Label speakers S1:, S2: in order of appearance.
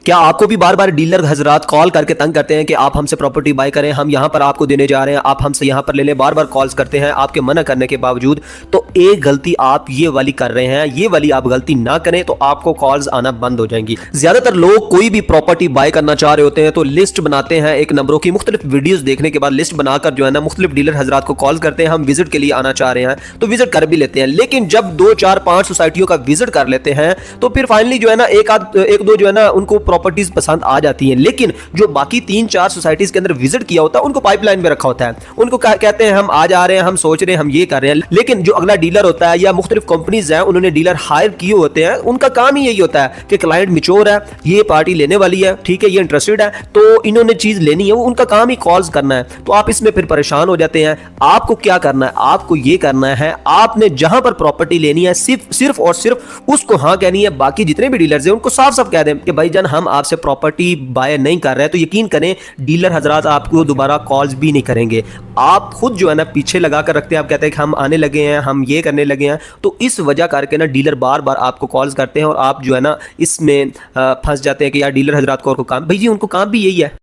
S1: क्या आपको भी बार बार डीलर हजरात कॉल करके तंग करते हैं कि आप हमसे प्रॉपर्टी बाय करें, हम यहाँ पर आपको देने जा रहे हैं, आप हमसे यहाँ पर ले लें, बार बार कॉल्स करते हैं आपके मना करने के बावजूद? तो एक गलती आप ये वाली कर रहे हैं, ये वाली आप गलती ना करें तो आपको कॉल्स आना बंद हो जाएंगी। ज्यादातर लोग कोई भी प्रॉपर्टी बाय करना चाह रहे होते हैं तो लिस्ट बनाते हैं एक नंबरों की, मुख्तलिफ वीडियोस देखने के बाद लिस्ट बनाकर जो है ना मुख्तलिफ डीलर हजरात को कॉल करते हैं, हम विजिट के लिए आना चाह रहे हैं, तो विजिट कर भी लेते हैं। लेकिन जब 2 4 5 सोसाइटियों का विजिट कर लेते हैं तो फिर फाइनली जो है ना एक दो जो है ना उनको प्रॉपर्टीज पसंद आ जाती हैं, लेकिन जो बाकी 3 4 सोसाइटीज के अंदर विजिट किया होता है उनको पाइपलाइन में रखा होता है। उनको कहते हैं हम आ जा रहे हैं, हम सोच रहे हैं, हम ये कर रहे हैं, लेकिन जो अगला डीलर होता है या मुख्तलिफ कंपनीज हैं उन्होंने डीलर हायर किए होते हैं, उनका काम ही यही होता है कि क्लाइंट मिच्योर है, ये पार्टी लेने वाली है, ठीक है, ये इंटरेस्टेड है, तो इन्होंने चीज लेनी है, वो उनका काम ही कॉल्स करना है। तो आप इसमें फिर परेशान हो जाते हैं। आपको क्या करना है? आपको ये करना है, आपने जहां पर प्रॉपर्टी लेनी है सिर्फ और सिर्फ उसको हाँ कहनी है। बाकी जितने भी डीलर्स हैं उनको साफ साफ कह दें कि भाईजान हम आपसे प्रॉपर्टी बाय नहीं कर रहे हैं, तो यकीन करें डीलर हजरात आपको दोबारा कॉल्स भी नहीं करेंगे। आप खुद जो है ना पीछे लगा कर रखते हैं, आप कहते हैं कि हम आने लगे हैं, हम ये करने लगे हैं, तो इस वजह करके ना डीलर बार बार आपको कॉल्स करते हैं और आप जो है ना इसमें फंस जाते हैं कि यार डीलर हजरात को और को काम, भाई जी उनको काम भी यही है।